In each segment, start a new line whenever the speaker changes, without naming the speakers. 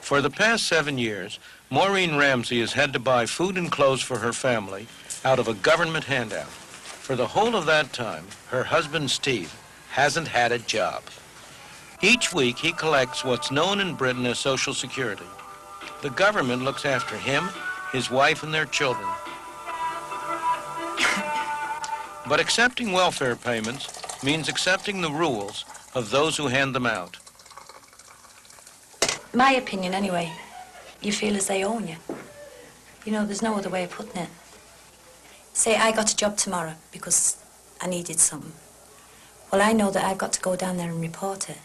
For the past 7 years, Maureen Ramsey has had to buy food and clothes for her family out of a government handout. For the whole of that time, her husband, Steve, hasn't had a job. Each week, he collects what's known in Britain as Social Security. The government looks after him, his wife, and their children. But accepting welfare payments means accepting the rules of those who hand them out.
My opinion, anyway, you feel as they own you. You know, there's no other way of putting it. Say I got a job tomorrow because I needed something. Well, I know that I've got to go down there and report it.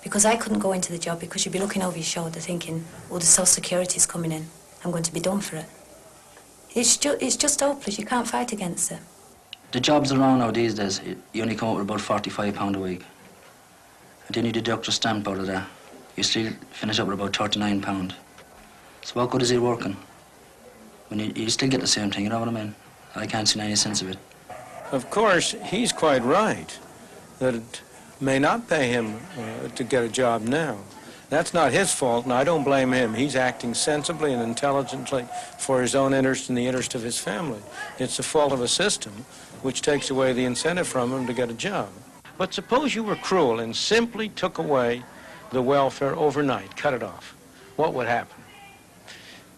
Because I couldn't go into the job because you'd be looking over your shoulder thinking, oh, the Social Security's coming in. I'm going to be done for it. It's just hopeless. You can't fight against it.
The jobs around now these days, you only come up with about £45 a week. And then you deduct your stamp out of that. You still finish up with about £39. So what good is it working? When you still get the same thing, you know what I mean? I can't see any sense of it.
Of course, he's quite right that it may not pay him to get a job now. That's not his fault, and I don't blame him. He's acting sensibly and intelligently for his own interest and the interest of his family. It's the fault of a system which takes away the incentive from him to get a job. But suppose you were cruel and simply took away the welfare overnight, cut it off. What would happen?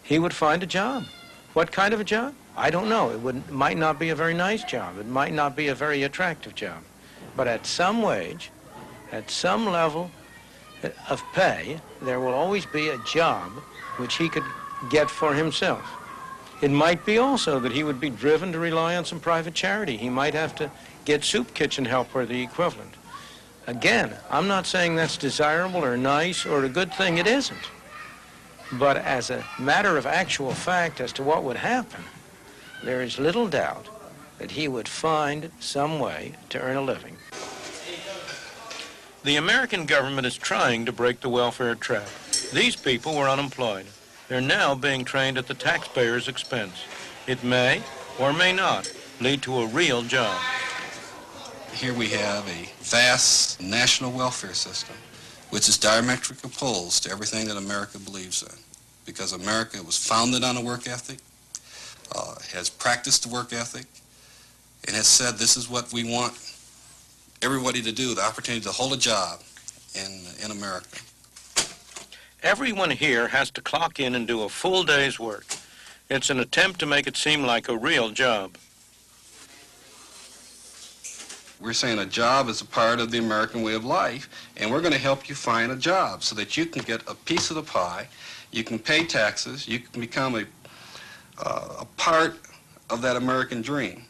He would find a job. What kind of a job? I don't know. It might not be a very nice job. It might not be a very attractive job. But at some wage, at some level of pay, there will always be a job which he could get for himself. It might be also that he would be driven to rely on some private charity. He might have to get soup kitchen help or the equivalent. Again, I'm not saying that's desirable or nice or a good thing. It isn't. But as a matter of actual fact as to what would happen, there is little doubt that he would find some way to earn a living. The American government is trying to break the welfare trap. These people were unemployed. They're now being trained at the taxpayer's expense. It may or may not lead to a real job.
Here we have a vast national welfare system, which is diametrically opposed to everything that America believes in. Because America was founded on a work ethic, has practiced the work ethic, and has said this is what we want everybody to do, the opportunity to hold a job in America.
Everyone here has to clock in and do a full day's work. It's an attempt to make it seem like a real job.
We're saying a job is a part of the American way of life, and we're going to help you find a job so that you can get a piece of the pie, you can pay taxes, you can become a part of that American dream.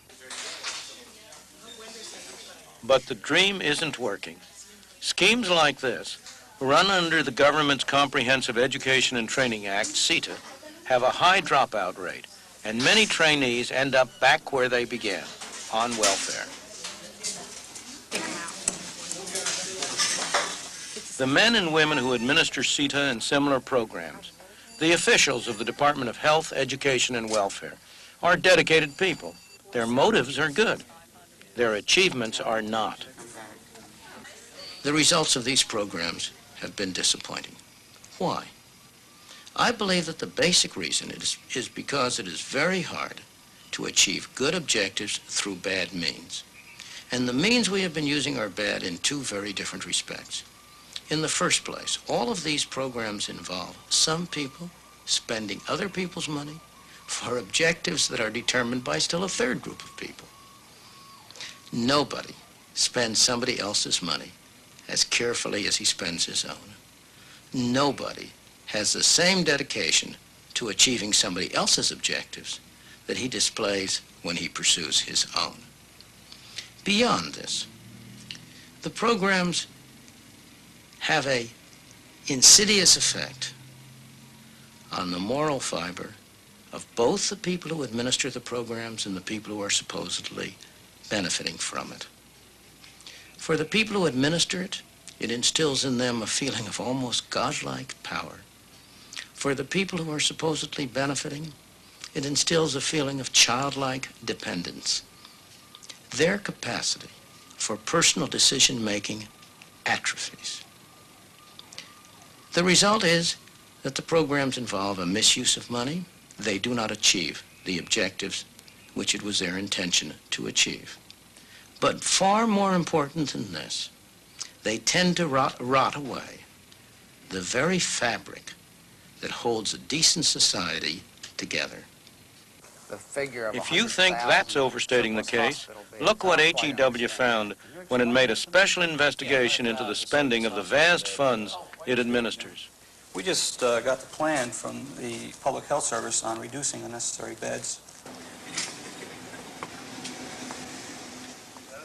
But the dream isn't working. Schemes like this, run under the government's Comprehensive Education and Training Act, CETA, have a high dropout rate, and many trainees end up back where they began, on welfare. The men and women who administer CETA and similar programs, the officials of the Department of Health, Education, and Welfare, are dedicated people. Their motives are good. Their achievements are not. The results of these programs have been disappointing. Why? I believe that the basic reason is because it is very hard to achieve good objectives through bad means. And the means we have been using are bad in two very different respects. In the first place, all of these programs involve some people spending other people's money for objectives that are determined by still a third group of people. Nobody spends somebody else's money as carefully as he spends his own. Nobody has the same dedication to achieving somebody else's objectives that he displays when he pursues his own. Beyond this, the programs have an insidious effect on the moral fiber of both the people who administer the programs and the people who are supposedly benefiting from it. For the people who administer it, it instills in them a feeling of almost godlike power. For the people who are supposedly benefiting, it instills a feeling of childlike dependence. Their capacity for personal decision-making atrophies. The result is
that the programs involve a misuse of money. They do not achieve the objectives which it was their intention to achieve. But far more important than this, they tend to rot away the very fabric that holds a decent society together.
If you think that's overstating the case, look what HEW found when it made a special investigation into the spending of the vast funds it administers.
We just got the plan from the Public Health Service on reducing the necessary beds.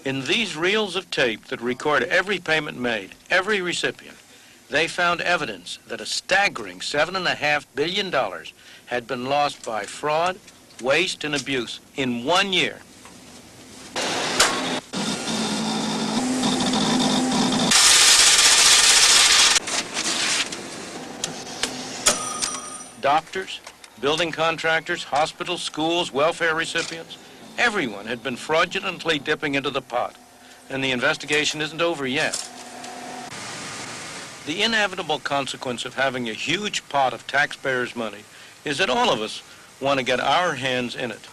In these reels of tape that record every payment made, every recipient, they found evidence that a staggering $7.5 billion had been lost by fraud, waste, and abuse in 1 year. Doctors, building contractors, hospitals, schools, welfare recipients, everyone had been fraudulently dipping into the pot, and the investigation isn't over yet. The inevitable consequence of having a huge pot of taxpayers' money is that all of us want to get our hands in it.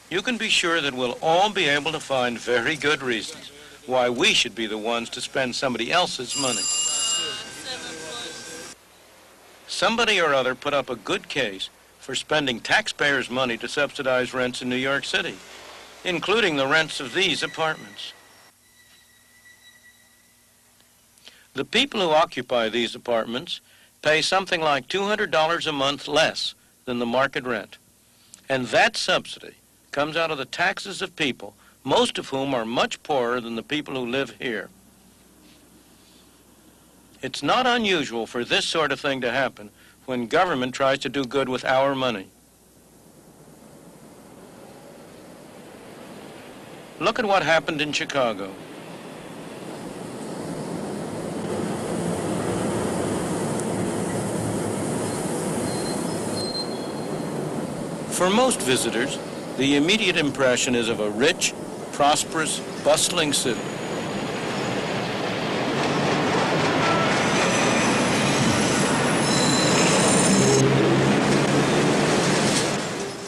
You can be sure that we'll all be able to find very good reasons why we should be the ones to spend somebody else's money. Somebody or other put up a good case for spending taxpayers' money to subsidize rents in New York City, including the rents of these apartments. The people who occupy these apartments pay something like $200 a month less than the market rent. And that subsidy comes out of the taxes of people, most of whom are much poorer than the people who live here. It's not unusual for this sort of thing to happen when government tries to do good with our money. Look at what happened in Chicago. For most visitors, the immediate impression is of a rich, prosperous, bustling city.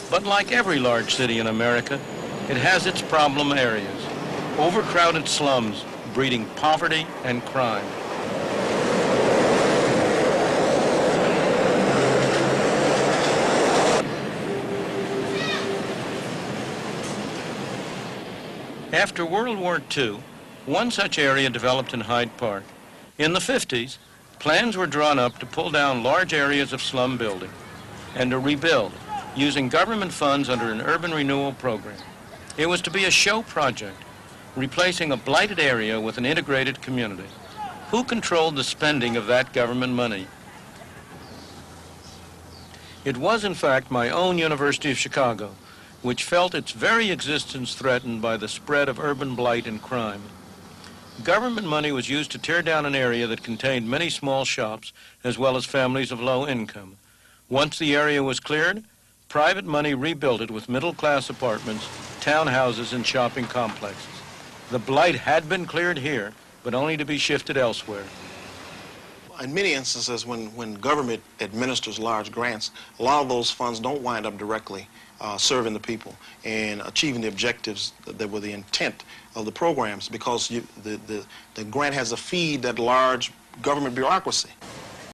But like every large city in America, it has its problem areas, overcrowded slums breeding poverty and crime. After World War II, one such area developed in Hyde Park. In the 50s, plans were drawn up to pull down large areas of slum building and to rebuild using government funds under an urban renewal program. It was to be a show project, replacing a blighted area with an integrated community. Who controlled the spending of that government money? It was, in fact, my own University of Chicago, which felt its very existence threatened by the spread of urban blight and crime. Government money was used to tear down an area that contained many small shops as well as families of low income. Once the area was cleared, private money rebuilt it with middle-class apartments, townhouses, and shopping complexes. The blight had been cleared here, but only to be shifted elsewhere.
In many instances, when government administers large grants, a lot of those funds don't wind up directly serving the people and achieving the objectives that were the intent of the programs, because the grant has to feed that large government bureaucracy.